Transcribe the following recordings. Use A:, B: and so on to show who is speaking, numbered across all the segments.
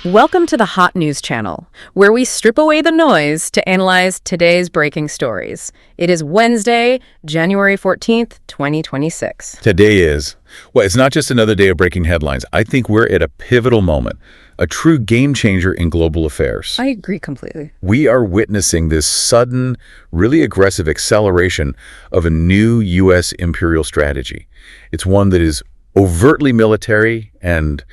A: Welcome to the Hot News Channel, where we strip away the noise to analyze today's breaking stories. It is Wednesday, January 14th, 2026.
B: Today is, well, it's not just another day of breaking headlines. I think we're at a pivotal moment, a true game changer in global affairs.
A: I agree completely.
B: We are witnessing this sudden, really aggressive acceleration of a new U.S. imperial strategy. It's one that is overtly military and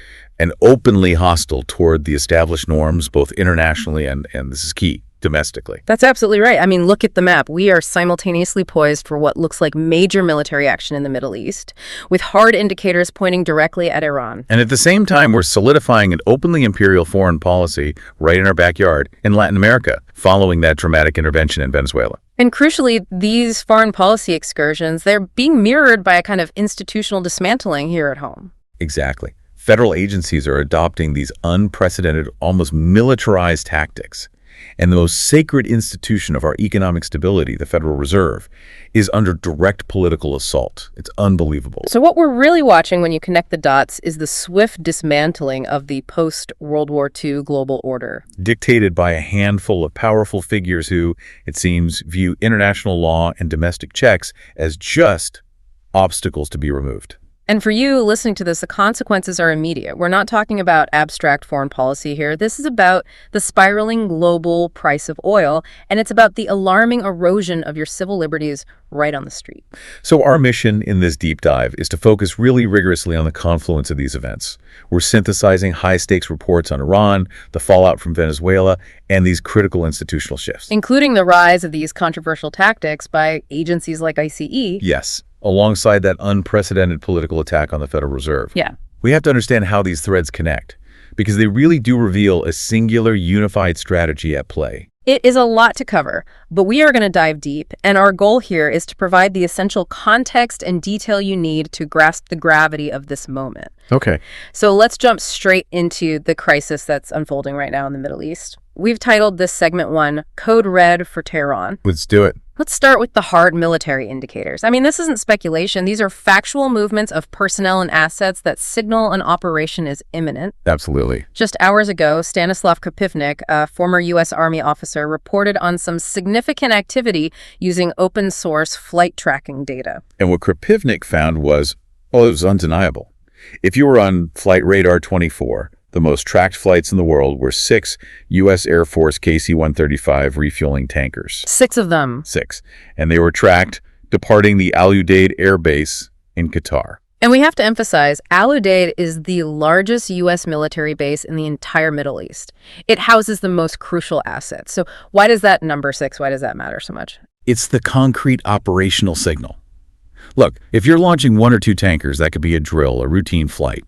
B: openly hostile toward the established norms, both internationally and this is key, domestically.
A: That's absolutely right. I mean, look at the map. We are simultaneously poised for what looks like major military action in the Middle East, with hard indicators pointing directly at Iran.
B: And at the same time, we're solidifying an openly imperial foreign policy right in our backyard in Latin America, following that dramatic intervention in Venezuela.
A: And crucially, these foreign policy excursions, they're being mirrored by a kind of institutional dismantling here at home.
B: Exactly. Federal agencies are adopting these unprecedented, almost militarized tactics. And the most sacred institution of our economic stability, the Federal Reserve, is under direct political assault. It's unbelievable.
A: So what we're really watching when you connect the dots is the swift dismantling of the post-World War II global order.
B: Dictated by a handful of powerful figures who, it seems, view international law and domestic checks as just obstacles to be removed.
A: And for you listening to this, the consequences are immediate. We're not talking about abstract foreign policy here. This is about the spiraling global price of oil, and it's about the alarming erosion of your civil liberties right on the street.
B: So our mission in this deep dive is to focus really rigorously on the confluence of these events. We're synthesizing high-stakes reports on Iran, the fallout from Venezuela, and these critical institutional shifts.
A: Including the rise of these controversial tactics by agencies like ICE.
B: Yes. Alongside that unprecedented political attack on the Federal Reserve.
A: Yeah.
B: We have to understand how these threads connect, because they really do reveal a singular, unified strategy at play.
A: It is a lot to cover, but we are going to dive deep, and our goal here is to provide the essential context and detail you need to grasp the gravity of this moment.
B: Okay.
A: So let's jump straight into the crisis that's unfolding right now in the Middle East. We've titled this segment 1, Code Red for Tehran.
B: Let's do it.
A: Let's start with the hard military indicators. I mean, this isn't speculation. These are factual movements of personnel and assets that signal an operation is imminent.
B: Absolutely.
A: Just hours ago, Stanislav Kopivnik, a former U.S. Army officer, reported on some significant activity using open-source flight tracking data.
B: And what Kopivnik found was, well, it was undeniable. If you were on Flight Radar 24, the most tracked flights in the world were 6 U.S. Air Force KC-135 refueling tankers.
A: 6 of them.
B: 6. And they were tracked departing the Al Udeid Air Base in Qatar.
A: And we have to emphasize, Al Udeid is the largest U.S. military base in the entire Middle East. It houses the most crucial assets. So why does that number 6, why does that matter so much?
B: It's the concrete operational signal. Look, if you're launching 1 or 2 tankers, that could be a drill, a routine flight.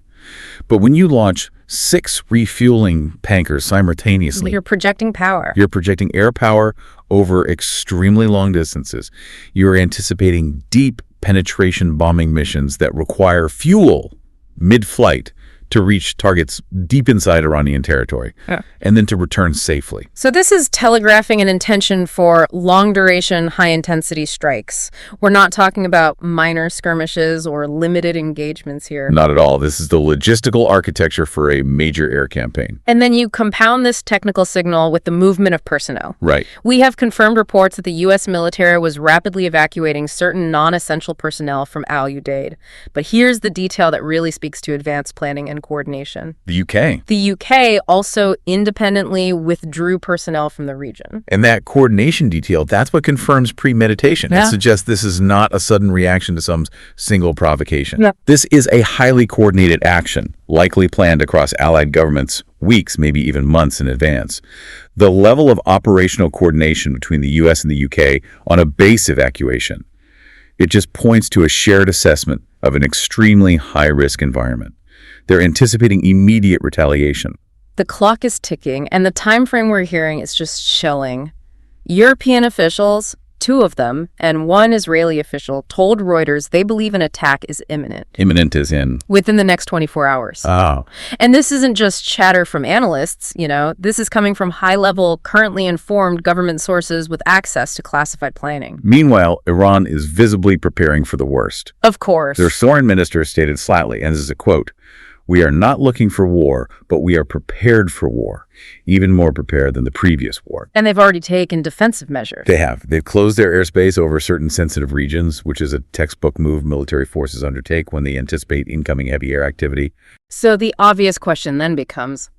B: But when you launch 6 refueling tankers simultaneously,
A: you're projecting power.
B: You're projecting air power over extremely long distances. You're anticipating deep penetration bombing missions that require fuel mid-flight to reach targets deep inside Iranian territory, and then to return safely.
A: So this is telegraphing an intention for long-duration, high-intensity strikes. We're not talking about minor skirmishes or limited engagements here.
B: Not at all. This is the logistical architecture for a major air campaign.
A: And then you compound this technical signal with the movement of personnel.
B: Right.
A: We have confirmed reports that the U.S. military was rapidly evacuating certain non-essential personnel from Al Udeid. But here's the detail that really speaks to advanced planning and coordination.
B: The UK.
A: The UK also independently withdrew personnel from the region.
B: And that coordination detail, that's what confirms premeditation. It suggests this is not a sudden reaction to some single provocation.
A: Yeah.
B: This is a highly coordinated action, likely planned across allied governments weeks, maybe even months in advance. The level of operational coordination between the US and the UK on a base evacuation, it just points to a shared assessment of an extremely high-risk environment. They're anticipating immediate retaliation.
A: The clock is ticking, and the time frame we're hearing is just chilling. European officials, two of them, and one Israeli official told Reuters they believe an attack is imminent.
B: Imminent is in?
A: Within the next 24 hours.
B: Oh.
A: And this isn't just chatter from analysts, This is coming from high-level, currently informed government sources with access to classified planning.
B: Meanwhile, Iran is visibly preparing for the worst.
A: Of course.
B: Their foreign minister stated flatly, and this is a quote, "We are not looking for war, but we are prepared for war, even more prepared than the previous war."
A: And they've already taken defensive measures.
B: They have. They've closed their airspace over certain sensitive regions, which is a textbook move military forces undertake when they anticipate incoming heavy air activity.
A: So the obvious question then becomes,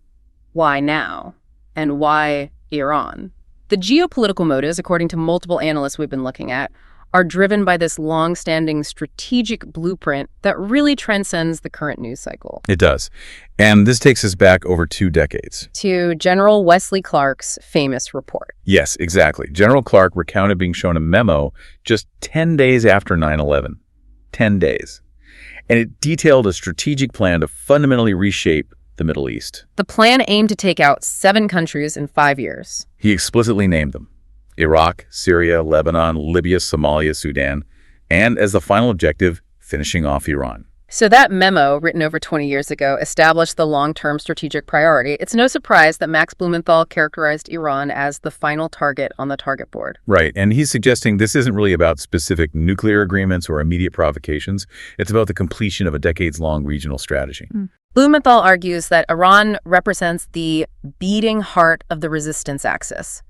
A: why now? And why Iran? The geopolitical motives, according to multiple analysts we've been looking at, are driven by this long-standing strategic blueprint that really transcends the current news cycle.
B: It does. And this takes us back over 2 decades.
A: To General Wesley Clark's famous report.
B: Yes, exactly. General Clark recounted being shown a memo just 10 days after 9/11. 10 days. And it detailed a strategic plan to fundamentally reshape the Middle East.
A: The plan aimed to take out 7 countries in 5 years.
B: He explicitly named them: Iraq, Syria, Lebanon, Libya, Somalia, Sudan, and as the final objective, finishing off Iran.
A: So that memo, written over 20 years ago, established the long-term strategic priority. It's no surprise that Max Blumenthal characterized Iran as the final target on the target board.
B: Right, and he's suggesting this isn't really about specific nuclear agreements or immediate provocations. It's about the completion of a decades-long regional strategy.
A: Blumenthal argues that Iran represents the beating heart of the resistance axis.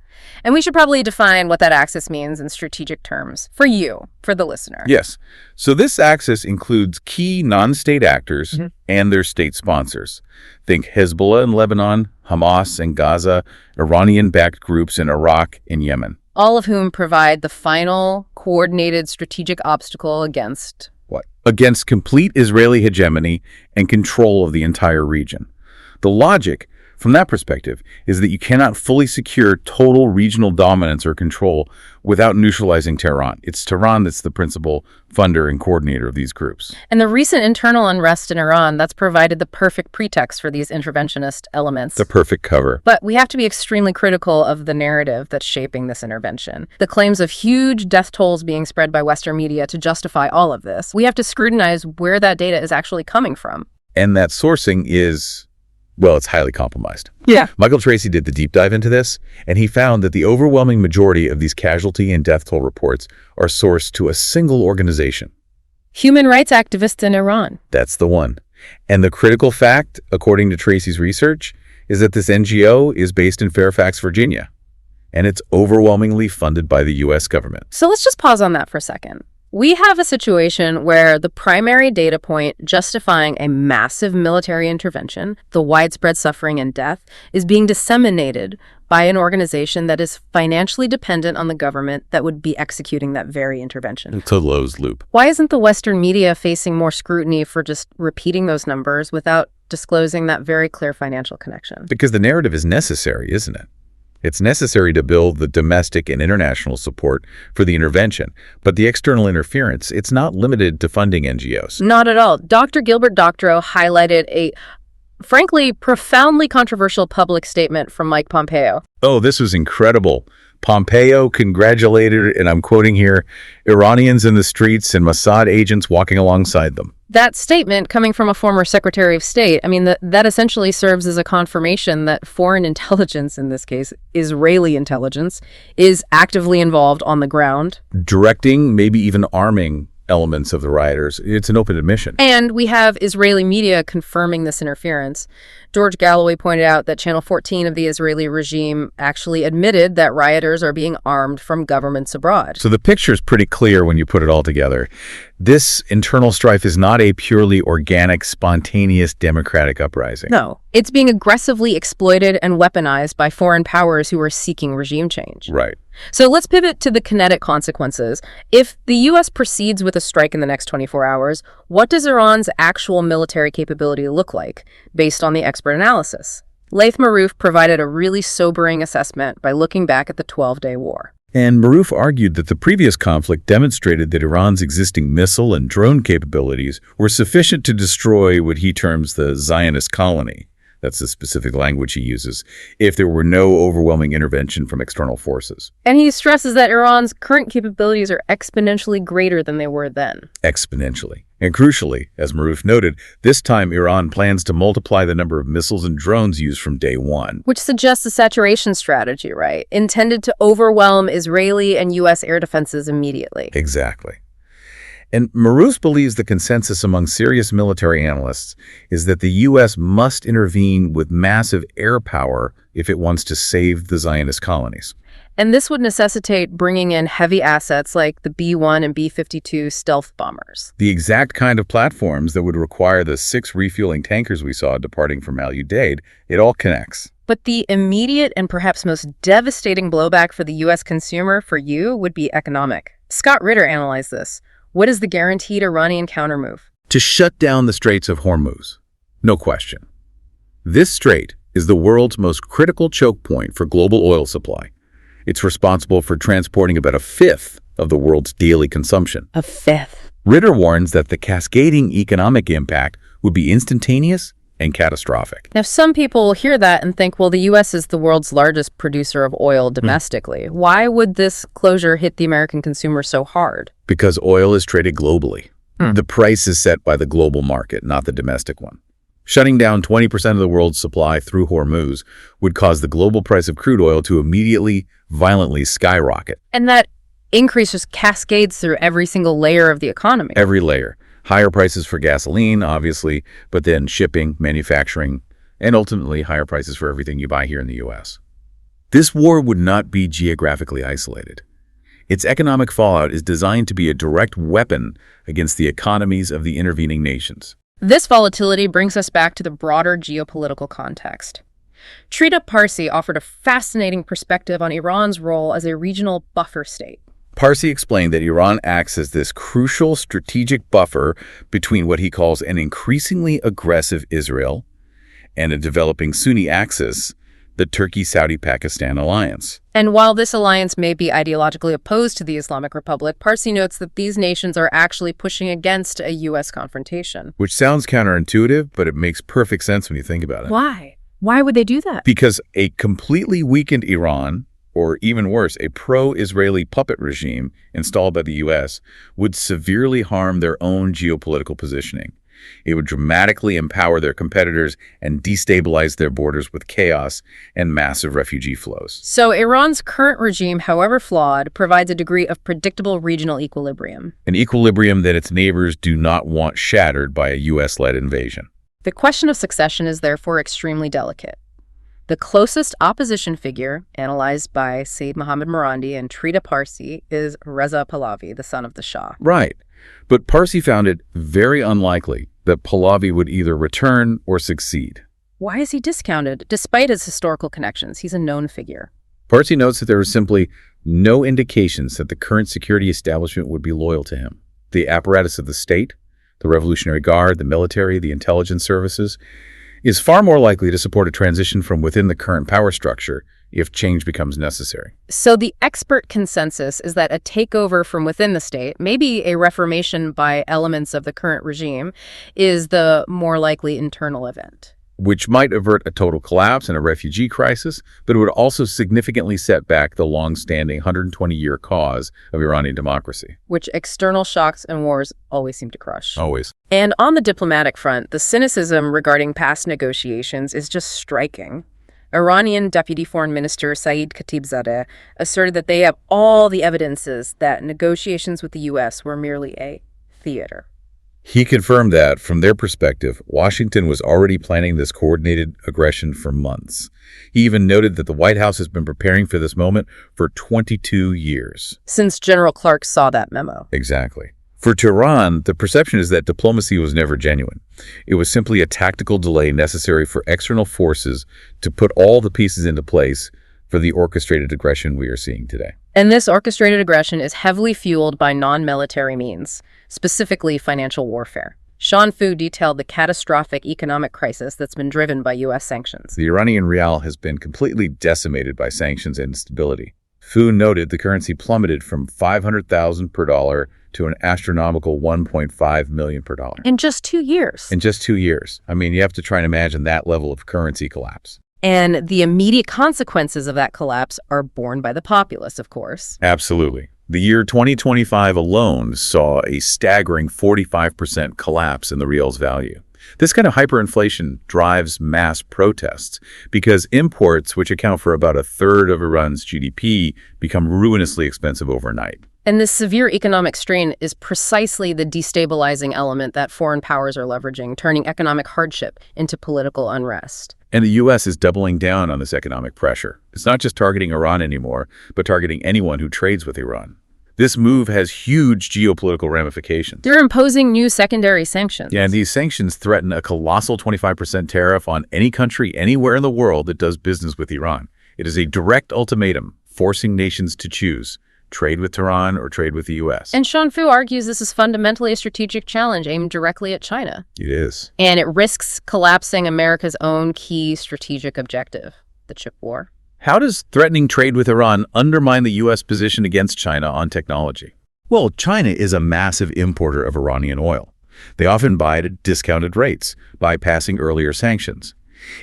A: And we should probably define what that axis means in strategic terms for you, for the listener.
B: Yes. So this axis includes key non-state actors and their state sponsors. Think Hezbollah in Lebanon, Hamas in Gaza, Iranian-backed groups in Iraq and Yemen.
A: All of whom provide the final coordinated strategic obstacle against
B: what? Against complete Israeli hegemony and control of the entire region. The logic from that perspective is that you cannot fully secure total regional dominance or control without neutralizing Tehran. It's Tehran that's the principal funder and coordinator of these groups.
A: And the recent internal unrest in Iran, that's provided the perfect pretext for these interventionist elements.
B: The perfect cover.
A: But we have to be extremely critical of the narrative that's shaping this intervention. The claims of huge death tolls being spread by Western media to justify all of this. We have to scrutinize where that data is actually coming from.
B: And that sourcing is, well, it's highly compromised.
A: Yeah.
B: Michael Tracy did the deep dive into this, and he found that the overwhelming majority of these casualty and death toll reports are sourced to a single organization.
A: Human rights activists in Iran.
B: That's the one. And the critical fact, according to Tracy's research, is that this NGO is based in Fairfax, Virginia, and it's overwhelmingly funded by the U.S. government.
A: So let's just pause on that for a second. We have a situation where the primary data point justifying a massive military intervention, the widespread suffering and death, is being disseminated by an organization that is financially dependent on the government that would be executing that very intervention.
B: It's a closed loop.
A: Why isn't the Western media facing more scrutiny for just repeating those numbers without disclosing that very clear financial connection?
B: Because the narrative is necessary, isn't it? It's necessary to build the domestic and international support for the intervention, but the external interference, it's not limited to funding NGOs.
A: Not at all. Dr. Gilbert Doctorow highlighted a, frankly, profoundly controversial public statement from Mike Pompeo.
B: Oh, this was incredible. Pompeo congratulated, and I'm quoting here, Iranians in the streets and Mossad agents walking alongside them.
A: That statement coming from a former Secretary of State, that essentially serves as a confirmation that foreign intelligence, in this case, Israeli intelligence, is actively involved on the ground.
B: Directing, maybe even arming elements of the rioters. It's an open admission.
A: And we have Israeli media confirming this interference. George Galloway pointed out that Channel 14 of the Israeli regime actually admitted that rioters are being armed from governments abroad.
B: So the picture is pretty clear when you put it all together. This internal strife is not a purely organic, spontaneous democratic uprising.
A: No, it's being aggressively exploited and weaponized by foreign powers who are seeking regime change.
B: Right.
A: So let's pivot to the kinetic consequences. If the U.S. proceeds with a strike in the next 24 hours, what does Iran's actual military capability look like, based on the expert analysis? Laith Marouf provided a really sobering assessment by looking back at the 12-day war.
B: And Marouf argued that the previous conflict demonstrated that Iran's existing missile and drone capabilities were sufficient to destroy what he terms the Zionist colony, That's the specific language he uses, if there were no overwhelming intervention from external forces.
A: And he stresses that Iran's current capabilities are exponentially greater than they were then.
B: Exponentially. And crucially, as Maruf noted, this time Iran plans to multiply the number of missiles and drones used from day one.
A: Which suggests a saturation strategy, right? Intended to overwhelm Israeli and U.S. air defenses immediately.
B: Exactly. And Maruf believes the consensus among serious military analysts is that the U.S. must intervene with massive air power if it wants to save the Zionist colonies.
A: And this would necessitate bringing in heavy assets like the B-1 and B-52 stealth bombers.
B: The exact kind of platforms that would require the 6 refueling tankers we saw departing from Al Udeid. It all connects.
A: But the immediate and perhaps most devastating blowback for the U.S. consumer, for you, would be economic. Scott Ritter analyzed this. What is the guaranteed Iranian countermove?
B: To shut down the Straits of Hormuz. No question. This strait is the world's most critical choke point for global oil supply. It's responsible for transporting about 1/5 of the world's daily consumption.
A: 1/5.
B: Ritter warns that the cascading economic impact would be instantaneous and catastrophic.
A: Now, some people will hear that and think, well, the U.S. is the world's largest producer of oil domestically. Why would this closure hit the American consumer so hard?
B: Because oil is traded globally. The price is set by the global market, not the domestic one. Shutting down 20% of the world's supply through Hormuz would cause the global price of crude oil to immediately, violently skyrocket.
A: And that increase just cascades through every single layer of the economy.
B: Every layer. Higher prices for gasoline, obviously, but then shipping, manufacturing, and ultimately higher prices for everything you buy here in the U.S. This war would not be geographically isolated. Its economic fallout is designed to be a direct weapon against the economies of the intervening nations.
A: This volatility brings us back to the broader geopolitical context. Trita Parsi offered a fascinating perspective on Iran's role as a regional buffer state.
B: Parsi explained that Iran acts as this crucial strategic buffer between what he calls an increasingly aggressive Israel and a developing Sunni axis, the Turkey-Saudi-Pakistan alliance.
A: And while this alliance may be ideologically opposed to the Islamic Republic, Parsi notes that these nations are actually pushing against a U.S. confrontation.
B: Which sounds counterintuitive, but it makes perfect sense when you think about it.
A: Why? Why would they do that?
B: Because a completely weakened Iran, or even worse, a pro-Israeli puppet regime installed by the U.S., would severely harm their own geopolitical positioning. It would dramatically empower their competitors and destabilize their borders with chaos and massive refugee flows.
A: So Iran's current regime, however flawed, provides a degree of predictable regional equilibrium.
B: An equilibrium that its neighbors do not want shattered by a U.S.-led invasion.
A: The question of succession is therefore extremely delicate. The closest opposition figure, analyzed by Seyed Mohammad Marandi and Trita Parsi, is Reza Pahlavi, the son of the Shah.
B: Right. But Parsi found it very unlikely that Pahlavi would either return or succeed.
A: Why is he discounted? Despite his historical connections, he's a known figure.
B: Parsi notes that there are simply no indications that the current security establishment would be loyal to him. The apparatus of the state, the Revolutionary Guard, the military, the intelligence services, is far more likely to support a transition from within the current power structure if change becomes necessary.
A: So the expert consensus is that a takeover from within the state, maybe a reformation by elements of the current regime, is the more likely internal event.
B: Which might avert a total collapse and a refugee crisis, but it would also significantly set back the long-standing 120-year cause of Iranian democracy.
A: Which external shocks and wars always seem to crush.
B: Always.
A: And on the diplomatic front, the cynicism regarding past negotiations is just striking. Iranian Deputy Foreign Minister Saeed Khatibzadeh asserted that they have all the evidences that negotiations with the U.S. were merely a theater.
B: He confirmed that, from their perspective, Washington was already planning this coordinated aggression for months. He even noted that the White House has been preparing for this moment for 22 years.
A: Since General Clark saw that memo.
B: Exactly. For Tehran, the perception is that diplomacy was never genuine. It was simply a tactical delay necessary for external forces to put all the pieces into place for the orchestrated aggression we are seeing today.
A: And this orchestrated aggression is heavily fueled by non-military means, specifically financial warfare. Sean Fu detailed the catastrophic economic crisis that's been driven by U.S. sanctions.
B: The Iranian rial has been completely decimated by sanctions and instability. Fu noted the currency plummeted from 500,000 per dollar to an astronomical 1.5 million per dollar.
A: In just 2 years.
B: In just 2 years. I mean, you have to try and imagine that level of currency collapse.
A: And the immediate consequences of that collapse are borne by the populace, of course.
B: Absolutely. The year 2025 alone saw a staggering 45% collapse in the rial's value. This kind of hyperinflation drives mass protests because imports, which account for about a third of Iran's GDP, become ruinously expensive overnight.
A: And this severe economic strain is precisely the destabilizing element that foreign powers are leveraging, turning economic hardship into political unrest.
B: And the U.S. is doubling down on this economic pressure. It's not just targeting Iran anymore, but targeting anyone who trades with Iran. This move has huge geopolitical ramifications.
A: They're imposing new secondary sanctions.
B: Yeah, and these sanctions threaten a colossal 25% tariff on any country anywhere in the world that does business with Iran. It is a direct ultimatum forcing nations to choose: trade with Tehran or trade with the U.S.
A: And Sean Fu argues this is fundamentally a strategic challenge aimed directly at China.
B: It is.
A: And it risks collapsing America's own key strategic objective, the chip war.
B: How does threatening trade with Iran undermine the U.S. position against China on technology? Well, China is a massive importer of Iranian oil. They often buy at discounted rates, bypassing earlier sanctions.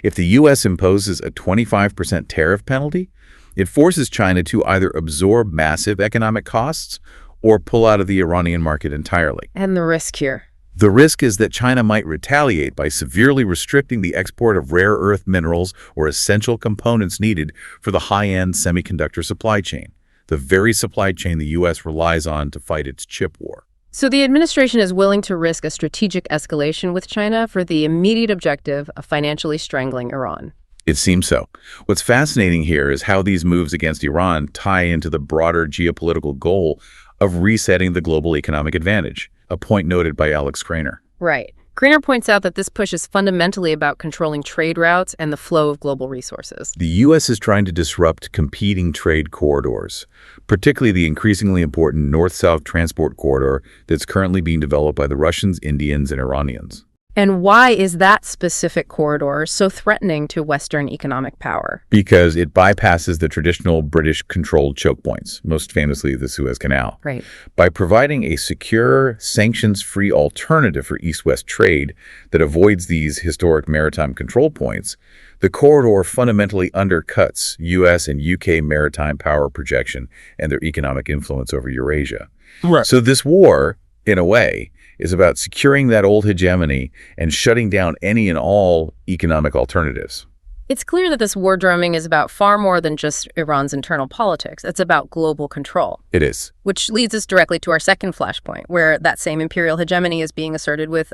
B: If the U.S. imposes a 25% tariff penalty, it forces China to either absorb massive economic costs or pull out of the Iranian market entirely.
A: And the risk here?
B: The risk is that China might retaliate by severely restricting the export of rare earth minerals or essential components needed for the high-end semiconductor supply chain, the very supply chain the U.S. relies on to fight its chip war.
A: So the administration is willing to risk a strategic escalation with China for the immediate objective of financially strangling Iran.
B: It seems so. What's fascinating here is how these moves against Iran tie into the broader geopolitical goal of resetting the global economic advantage, a point noted by Alex Craner.
A: Right. Craner points out that this push is fundamentally about controlling trade routes and the flow of global resources.
B: The U.S. is trying to disrupt competing trade corridors, particularly the increasingly important north-south transport corridor that's currently being developed by the Russians, Indians, and Iranians.
A: And why is that specific corridor so threatening to Western economic power?
B: Because it bypasses the traditional British-controlled choke points, most famously the Suez Canal.
A: Right.
B: By providing a secure, sanctions-free alternative for east-west trade that avoids these historic maritime control points, the corridor fundamentally undercuts U.S. and U.K. maritime power projection and their economic influence over Eurasia.
C: Right.
B: So this war, in a way, is about securing that old hegemony and shutting down any and all economic alternatives.
A: It's clear that this war drumming is about far more than just Iran's internal politics. It's about global control.
B: It is.
A: Which leads us directly to our second flashpoint, where that same imperial hegemony is being asserted with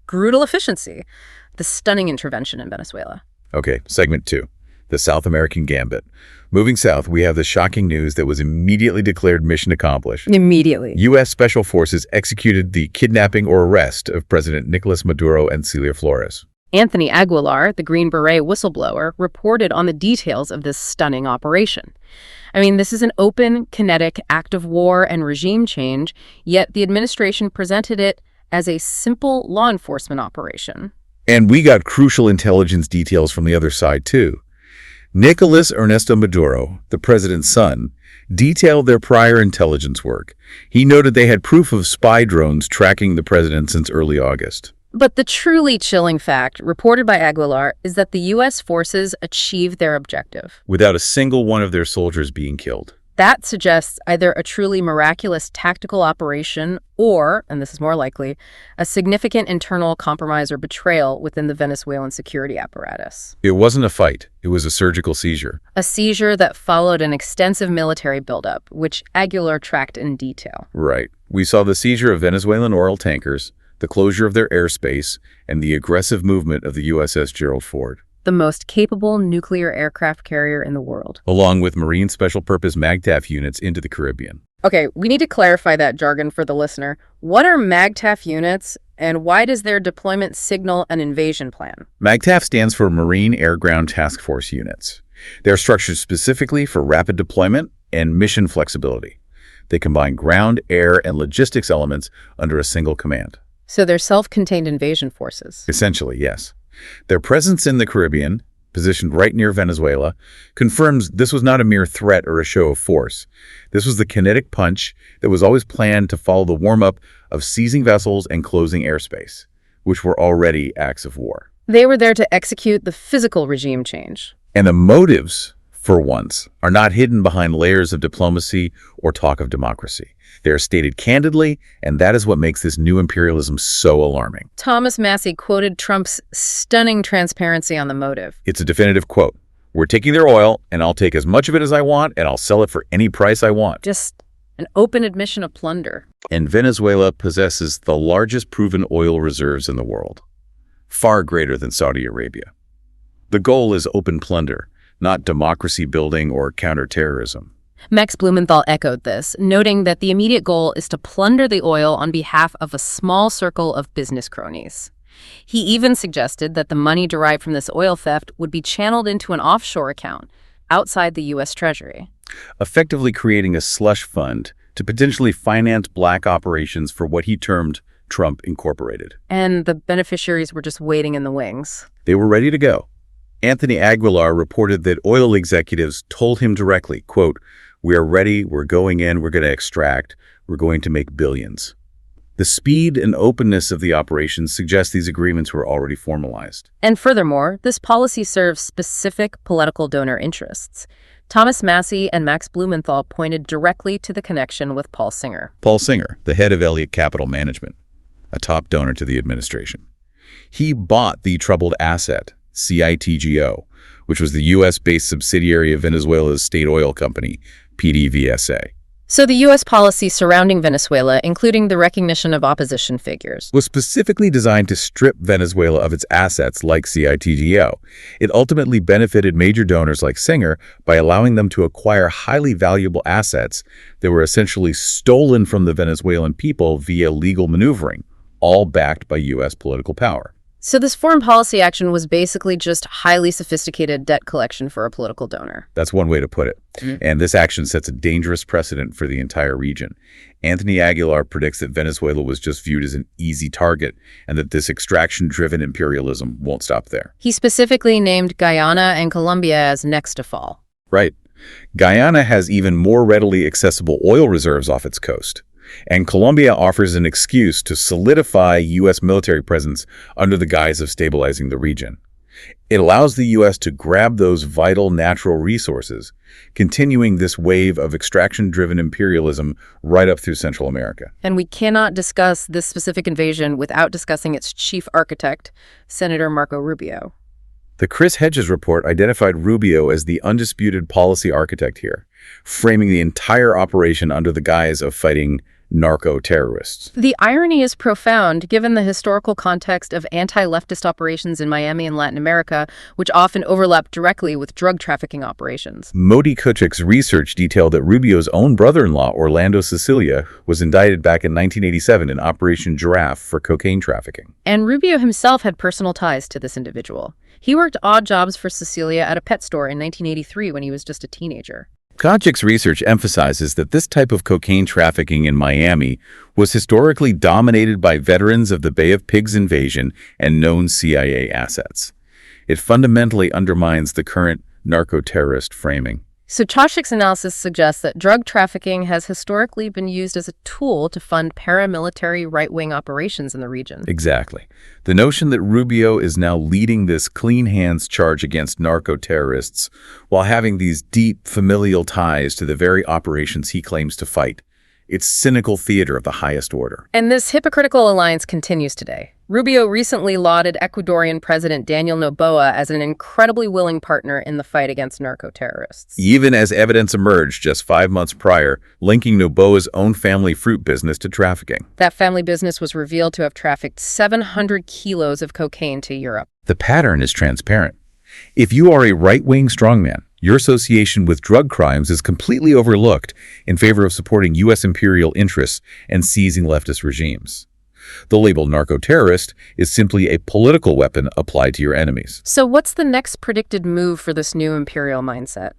A: brutal efficiency, the stunning intervention in Venezuela.
B: Okay, segment 2, the South American Gambit. Moving south, we have the shocking news that was immediately declared mission accomplished.
A: Immediately.
B: U.S. Special Forces executed the kidnapping or arrest of President Nicolas Maduro and Celia Flores.
A: Anthony Aguilar, the Green Beret whistleblower, reported on the details of this stunning operation. I mean, this is an open, kinetic act of war and regime change, yet the administration presented it as a simple law enforcement operation.
B: And we got crucial intelligence details from the other side, too. Nicolas Ernesto Maduro, the president's son, detailed their prior intelligence work. He noted they had proof of spy drones tracking the president since early August.
A: But the truly chilling fact, reported by Aguilar, is that the U.S. forces achieved their objective
B: without a single one of their soldiers being killed.
A: That suggests either a truly miraculous tactical operation or, and this is more likely, a significant internal compromise or betrayal within the Venezuelan security apparatus.
B: It wasn't a fight. It was a surgical seizure.
A: A seizure that followed an extensive military buildup, which Aguilar tracked in detail.
B: Right. We saw the seizure of Venezuelan oil tankers, the closure of their airspace, and the aggressive movement of the USS Gerald Ford,
A: the most capable nuclear aircraft carrier in the world,
B: along with Marine Special Purpose MAGTF units into the Caribbean.
A: Okay, we need to clarify that jargon for the listener. What are MAGTF units, and why does their deployment signal an invasion plan?
B: MAGTF stands for Marine Air Ground Task Force Units. They're structured specifically for rapid deployment and mission flexibility. They combine ground, air, and logistics elements under a single command.
A: So they're self-contained invasion forces.
B: Essentially, yes. Their presence in the Caribbean, positioned right near Venezuela, confirms this was not a mere threat or a show of force. This was the kinetic punch that was always planned to follow the warm-up of seizing vessels and closing airspace, which were already acts of war.
A: They were there to execute the physical regime change.
B: And the motives, for once, are not hidden behind layers of diplomacy or talk of democracy. They are stated candidly, and that is what makes this new imperialism so alarming.
A: Thomas Massie quoted Trump's stunning transparency on the motive.
B: It's a definitive quote. We're taking their oil, and I'll take as much of it as I want, and I'll sell it for any price I want.
A: Just an open admission of plunder.
B: And Venezuela possesses the largest proven oil reserves in the world, far greater than Saudi Arabia. The goal is open plunder, not democracy building or counterterrorism.
A: Max Blumenthal echoed this, noting that the immediate goal is to plunder the oil on behalf of a small circle of business cronies. He even suggested that the money derived from this oil theft would be channeled into an offshore account outside the U.S. Treasury,
B: effectively creating a slush fund to potentially finance black operations for what he termed Trump Incorporated.
A: And the beneficiaries were just waiting in the wings.
B: They were ready to go. Anthony Aguilar reported that oil executives told him directly, quote, "We are ready, we're going in, we're going to extract, we're going to make billions." The speed and openness of the operations suggest these agreements were already formalized.
A: And furthermore, this policy serves specific political donor interests. Thomas Massie and Max Blumenthal pointed directly to the connection with Paul Singer.
B: Paul Singer, the head of Elliott Capital Management, a top donor to the administration. He bought the troubled asset, CITGO, which was the U.S.-based subsidiary of Venezuela's state oil company, PDVSA.
A: So the U.S. policy surrounding Venezuela, including the recognition of opposition figures,
B: was specifically designed to strip Venezuela of its assets like CITGO. It ultimately benefited major donors like Singer by allowing them to acquire highly valuable assets that were essentially stolen from the Venezuelan people via legal maneuvering, all backed by U.S. political power.
A: So this foreign policy action was basically just highly sophisticated debt collection for a political donor.
B: That's one way to put it. And this action sets a dangerous precedent for the entire region. Anthony Aguilar predicts that Venezuela was just viewed as an easy target and that this extraction-driven imperialism won't stop there.
A: He specifically named Guyana and Colombia as next to fall.
B: Right. Guyana has even more readily accessible oil reserves off its coast. And Colombia offers an excuse to solidify U.S. military presence under the guise of stabilizing the region. It allows the U.S. to grab those vital natural resources, continuing this wave of extraction-driven imperialism right up through Central America.
A: And we cannot discuss this specific invasion without discussing its chief architect, Senator Marco Rubio.
B: The Chris Hedges report identified Rubio as the undisputed policy architect here, framing the entire operation under the guise of fighting narco-terrorists.
A: The irony is profound, given the historical context of anti-leftist operations in Miami and Latin America, which often overlap directly with drug trafficking operations.
B: Modi Kuchik's research detailed that Rubio's own brother-in-law, Orlando Sicilia, was indicted back in 1987 in Operation Giraffe for cocaine trafficking.
A: And Rubio himself had personal ties to this individual. He worked odd jobs for Sicilia at a pet store in 1983 when he was just a teenager.
B: Kuchik's research emphasizes that this type of cocaine trafficking in Miami was historically dominated by veterans of the Bay of Pigs invasion and known CIA assets. It fundamentally undermines the current narco-terrorist framing.
A: So Kuchik's analysis suggests that drug trafficking has historically been used as a tool to fund paramilitary right-wing operations in the region.
B: Exactly. The notion that Rubio is now leading this clean hands charge against narco-terrorists while having these deep familial ties to the very operations he claims to fight. It's cynical theater of the highest order.
A: And this hypocritical alliance continues today. Rubio recently lauded Ecuadorian President Daniel Noboa as an incredibly willing partner in the fight against narco-terrorists.
B: Even as evidence emerged just 5 months prior, linking Noboa's own family fruit business to trafficking.
A: That family business was revealed to have trafficked 700 kilos of cocaine to Europe.
B: The pattern is transparent. If you are a right-wing strongman, your association with drug crimes is completely overlooked in favor of supporting U.S. imperial interests and seizing leftist regimes. The label narco-terrorist is simply a political weapon applied to your enemies.
A: So what's the next predicted move for this new imperial mindset?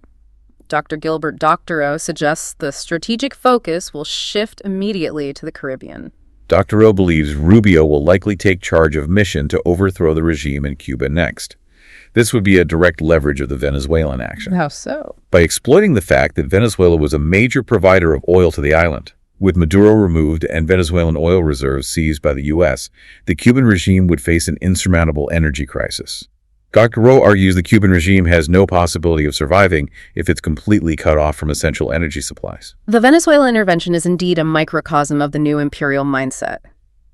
A: Dr. Gilbert Doctorow suggests the strategic focus will shift immediately to the Caribbean.
B: Dr. O believes Rubio will likely take charge of mission to overthrow the regime in Cuba next. This would be a direct leverage of the Venezuelan action.
A: How so?
B: By exploiting the fact that Venezuela was a major provider of oil to the island. With Maduro removed and Venezuelan oil reserves seized by the U.S., the Cuban regime would face an insurmountable energy crisis. Dr. Rowe argues the Cuban regime has no possibility of surviving if it's completely cut off from essential energy supplies.
A: The Venezuela intervention is indeed a microcosm of the new imperial mindset.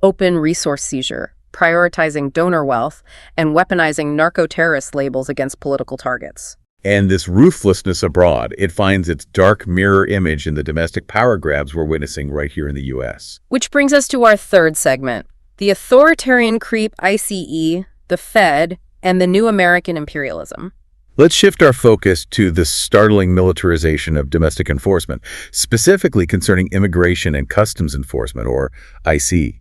A: Open resource seizure, prioritizing donor wealth, and weaponizing narco-terrorist labels against political targets.
B: And this ruthlessness abroad, it finds its dark mirror image in the domestic power grabs we're witnessing right here in the U.S.
A: Which brings us to our third segment, the authoritarian creep ICE, the Fed, and the new American imperialism.
B: Let's shift our focus to the startling militarization of domestic enforcement, specifically concerning immigration and customs enforcement, or ICE.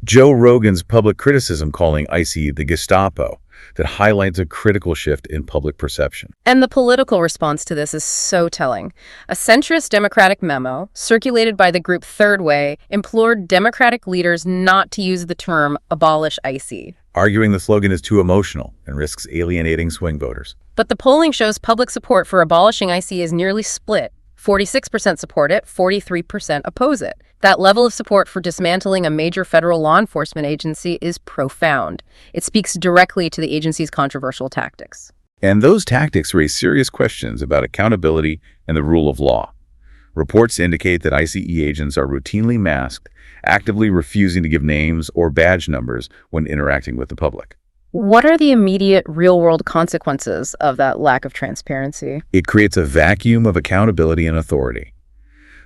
B: Joe Rogan's public criticism calling ICE the Gestapo, that highlights a critical shift in public perception.
A: And the political response to this is so telling. A centrist Democratic memo, circulated by the group Third Way, implored Democratic leaders not to use the term abolish ICE,
B: arguing the slogan is too emotional and risks alienating swing voters.
A: But the polling shows public support for abolishing ICE is nearly split. 46% support it, 43% oppose it. That level of support for dismantling a major federal law enforcement agency is profound. It speaks directly to the agency's controversial tactics.
B: And those tactics raise serious questions about accountability and the rule of law. Reports indicate that ICE agents are routinely masked, actively refusing to give names or badge numbers when interacting with the public.
A: What are the immediate real-world consequences of that lack of transparency?
B: It creates a vacuum of accountability and authority.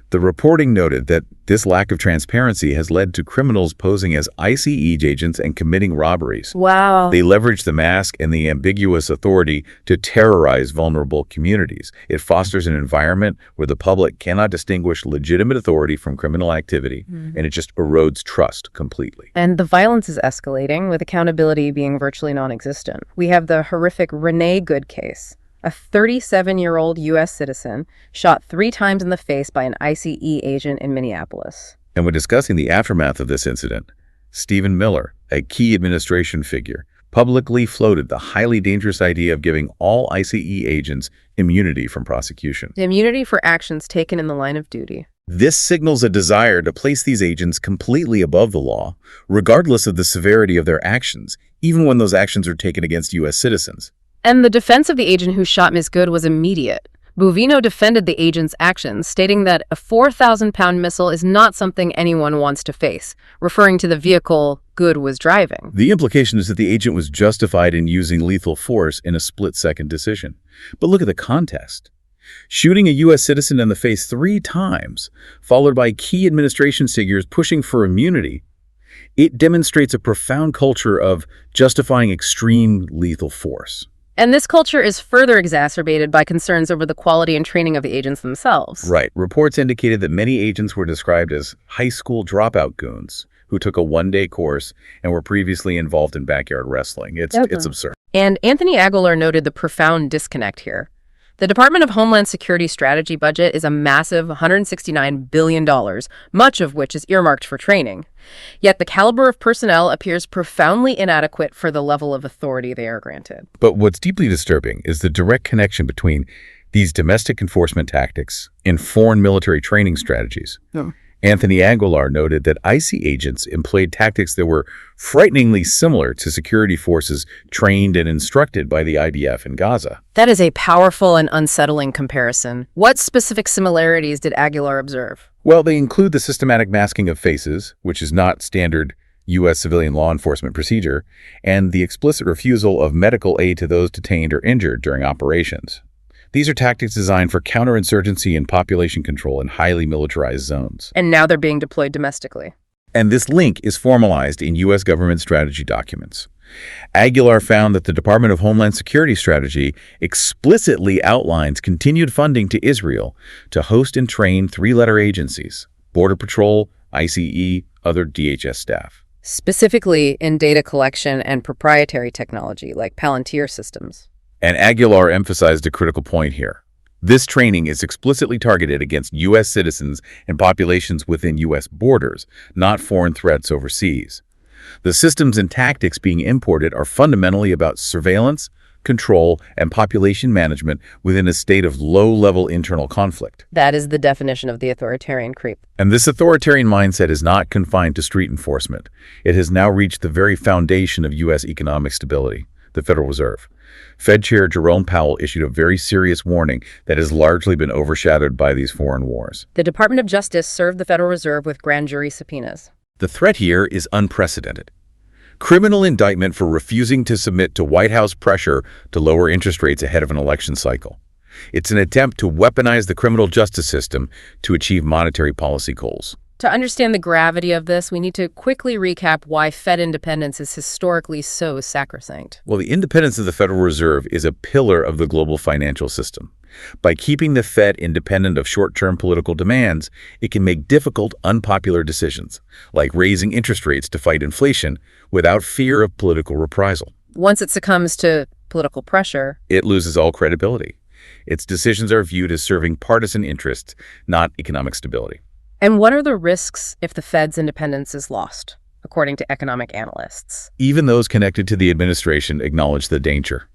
B: The reporting noted that this lack of transparency has led to criminals posing as ICE agents and committing robberies.
A: Wow.
B: They leverage the mask and the ambiguous authority to terrorize vulnerable communities. It fosters an environment where the public cannot distinguish legitimate authority from criminal activity, and it just erodes trust completely.
A: And the violence is escalating, with accountability being virtually non-existent. We have the horrific Renee Good case. A 37-year-old U.S. citizen shot 3 times in the face by an ICE agent in Minneapolis.
B: And when discussing the aftermath of this incident, Stephen Miller, a key administration figure, publicly floated the highly dangerous idea of giving all ICE agents immunity from prosecution.
A: Immunity for actions taken in the line of duty.
B: This signals a desire to place these agents completely above the law, regardless of the severity of their actions, even when those actions are taken against U.S. citizens.
A: And the defense of the agent who shot Ms. Good was immediate. Buvino defended the agent's actions, stating that a 4,000-pound missile is not something anyone wants to face, referring to the vehicle Good was driving.
B: The implication is that the agent was justified in using lethal force in a split-second decision. But look at the context. Shooting a U.S. citizen in the face 3 times, followed by key administration figures pushing for immunity, it demonstrates a profound culture of justifying extreme lethal force.
A: And this culture is further exacerbated by concerns over the quality and training of the agents themselves.
B: Right. Reports indicated that many agents were described as high school dropout goons who took a 1-day course and were previously involved in backyard wrestling. It's absurd.
A: And Anthony Aguilar noted the profound disconnect here. The Department of Homeland Security strategy budget is a massive $169 billion, much of which is earmarked for training. Yet the caliber of personnel appears profoundly inadequate for the level of authority they are granted.
B: But what's deeply disturbing is the direct connection between these domestic enforcement tactics and foreign military training strategies. Anthony Aguilar noted that ICE agents employed tactics that were frighteningly similar to security forces trained and instructed by the IDF in Gaza.
A: That is a powerful and unsettling comparison. What specific similarities did Aguilar observe?
B: Well, they include the systematic masking of faces, which is not standard U.S. civilian law enforcement procedure, and the explicit refusal of medical aid to those detained or injured during operations. These are tactics designed for counterinsurgency and population control in highly militarized zones.
A: And now they're being deployed domestically.
B: And this link is formalized in U.S. government strategy documents. Aguilar found that the Department of Homeland Security strategy explicitly outlines continued funding to Israel to host and train 3-letter agencies: Border Patrol, ICE, other DHS staff.
A: Specifically in data collection and proprietary technology like Palantir systems.
B: And Aguilar emphasized a critical point here. This training is explicitly targeted against U.S. citizens and populations within U.S. borders, not foreign threats overseas. The systems and tactics being imported are fundamentally about surveillance, control, and population management within a state of low-level internal conflict.
A: That is the definition of the authoritarian creep.
B: And this authoritarian mindset is not confined to street enforcement. It has now reached the very foundation of U.S. economic stability, the Federal Reserve. Fed Chair Jerome Powell issued a very serious warning that has largely been overshadowed by these foreign wars.
A: The Department of Justice served the Federal Reserve with grand jury subpoenas.
B: The threat here is unprecedented. Criminal indictment for refusing to submit to White House pressure to lower interest rates ahead of an election cycle. It's an attempt to weaponize the criminal justice system to achieve monetary policy goals.
A: To understand the gravity of this, we need to quickly recap why Fed independence is historically so sacrosanct.
B: Well, the independence of the Federal Reserve is a pillar of the global financial system. By keeping the Fed independent of short-term political demands, it can make difficult, unpopular decisions, like raising interest rates to fight inflation without fear of political reprisal.
A: Once it succumbs to political pressure,
B: it loses all credibility. Its decisions are viewed as serving partisan interests, not economic stability.
A: And what are the risks if the Fed's independence is lost, according to economic analysts?
B: Even those connected to the administration acknowledge the danger.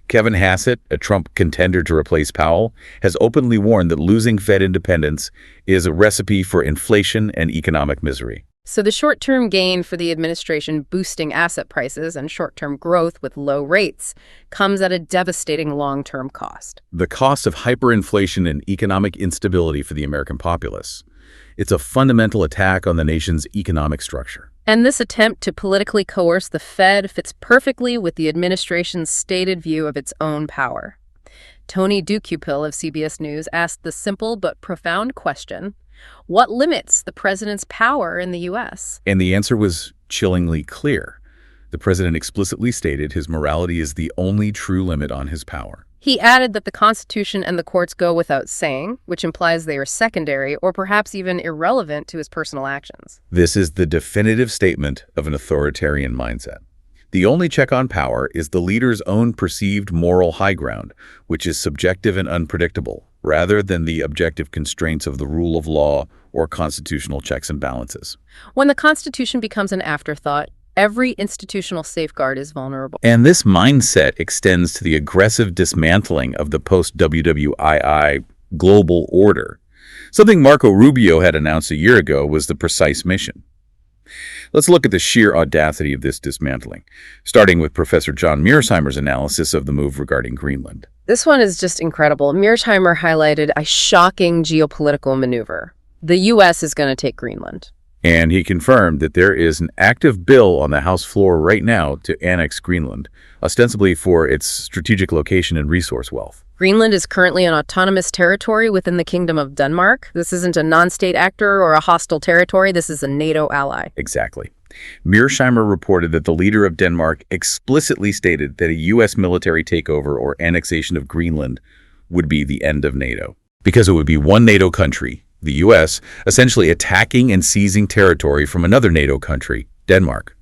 B: Kevin Hassett, a Trump contender to replace Powell, has openly warned that losing Fed independence is a recipe for inflation and economic misery.
A: So the short-term gain for the administration boosting asset prices and short-term growth with low rates comes at a devastating long-term cost.
B: The cost of hyperinflation and economic instability for the American populace. It's a fundamental attack on the nation's economic structure.
A: And this attempt to politically coerce the Fed fits perfectly with the administration's stated view of its own power. Tony Ducupil of CBS News asked the simple but profound question, what limits the president's power in the U.S.?
B: And the answer was chillingly clear. The president explicitly stated his morality is the only true limit on his power.
A: He added that the Constitution and the courts go without saying, which implies they are secondary or perhaps even irrelevant to his personal actions.
B: This is the definitive statement of an authoritarian mindset. The only check on power is the leader's own perceived moral high ground, which is subjective and unpredictable, rather than the objective constraints of the rule of law or constitutional checks and balances.
A: When the Constitution becomes an afterthought, every institutional safeguard is vulnerable.
B: And this mindset extends to the aggressive dismantling of the post-WWII global order. Something Marco Rubio had announced a year ago was the precise mission. Let's look at the sheer audacity of this dismantling, starting with Professor John Mearsheimer's analysis of the move regarding Greenland.
A: This one is just incredible. Mearsheimer highlighted a shocking geopolitical maneuver. The U.S. is going to take Greenland.
B: And he confirmed that there is an active bill on the House floor right now to annex Greenland, ostensibly for its strategic location and resource wealth.
A: Greenland is currently an autonomous territory within the Kingdom of Denmark. This isn't a non-state actor or a hostile territory. This is a NATO ally.
B: Exactly. Mearsheimer reported that the leader of Denmark explicitly stated that a U.S. military takeover or annexation of Greenland would be the end of NATO, because it would be one NATO country, the U.S., essentially attacking and seizing territory from another NATO country, Denmark.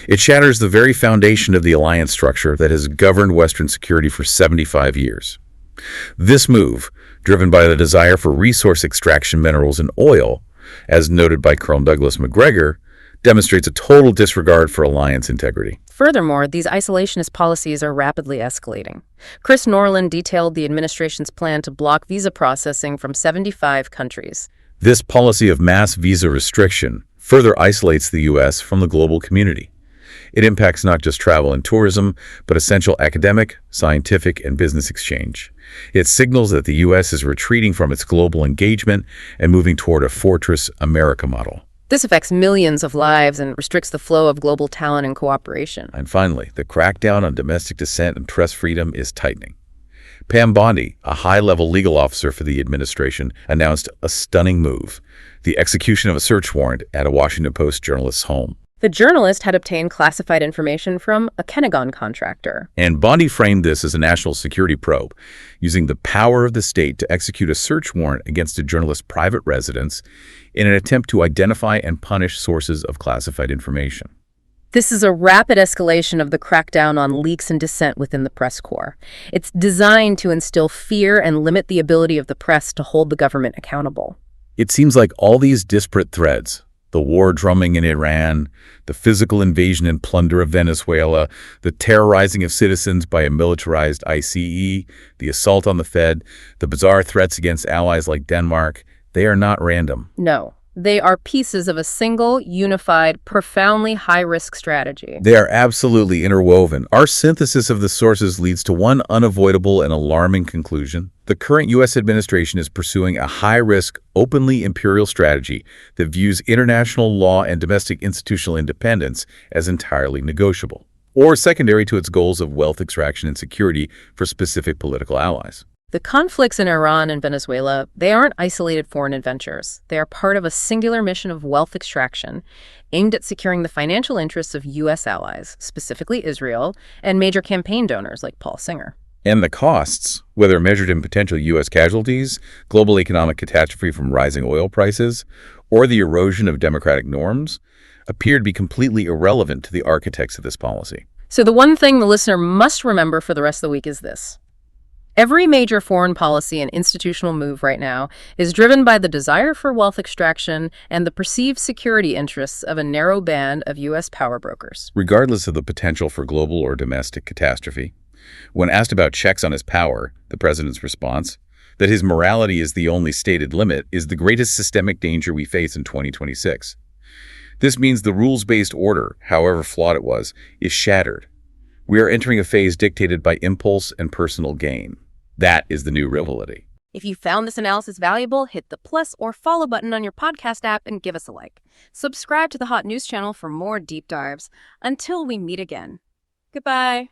B: It shatters the very foundation of the alliance structure that has governed Western security for 75 years. This move, driven by the desire for resource extraction minerals and oil, as noted by Colonel Douglas Macgregor, demonstrates a total disregard for alliance integrity.
A: Furthermore, these isolationist policies are rapidly escalating. Chris Norland detailed the administration's plan to block visa processing from 75 countries.
B: This policy of mass visa restriction further isolates the U.S. from the global community. It impacts not just travel and tourism, but essential academic, scientific, and business exchange. It signals that the U.S. is retreating from its global engagement and moving toward a Fortress America model.
A: This affects millions of lives and restricts the flow of global talent and cooperation.
B: And finally, the crackdown on domestic dissent and press freedom is tightening. Pam Bondi, a high-level legal officer for the administration, announced a stunning move: the execution of a search warrant at a Washington Post journalist's home.
A: The journalist had obtained classified information from a Pentagon contractor.
B: And Bondi framed this as a national security probe, using the power of the state to execute a search warrant against a journalist's private residence in an attempt to identify and punish sources of classified information.
A: This is a rapid escalation of the crackdown on leaks and dissent within the press corps. It's designed to instill fear and limit the ability of the press to hold the government accountable.
B: It seems like all these disparate threads, The war drumming in Iran, the physical invasion and plunder of Venezuela, the terrorizing of citizens by a militarized ICE, the assault on the Fed, the bizarre threats against allies like Denmark, they are not random.
A: No, they are pieces of a single, unified, profoundly high-risk strategy.
B: They are absolutely interwoven. Our synthesis of the sources leads to one unavoidable and alarming conclusion. The current U.S. administration is pursuing a high-risk, openly imperial strategy that views international law and domestic institutional independence as entirely negotiable, or secondary to its goals of wealth extraction and security for specific political allies.
A: The conflicts in Iran and Venezuela, they aren't isolated foreign adventures. They are part of a singular mission of wealth extraction aimed at securing the financial interests of U.S. allies, specifically Israel, and major campaign donors like Paul Singer.
B: And the costs, whether measured in potential U.S. casualties, global economic catastrophe from rising oil prices, or the erosion of democratic norms, appear to be completely irrelevant to the architects of this policy.
A: So the one thing the listener must remember for the rest of the week is this. Every major foreign policy and institutional move right now is driven by the desire for wealth extraction and the perceived security interests of a narrow band of U.S. power brokers.
B: Regardless of the potential for global or domestic catastrophe, when asked about checks on his power, the president's response, that his morality is the only stated limit, is the greatest systemic danger we face in 2026. This means the rules-based order, however flawed it was, is shattered. We are entering a phase dictated by impulse and personal gain. That is the new reality.
A: If you found this analysis valuable, hit the plus or follow button on your podcast app and give us a like. Subscribe to the Hot News channel for more deep dives. Until we meet again. Goodbye.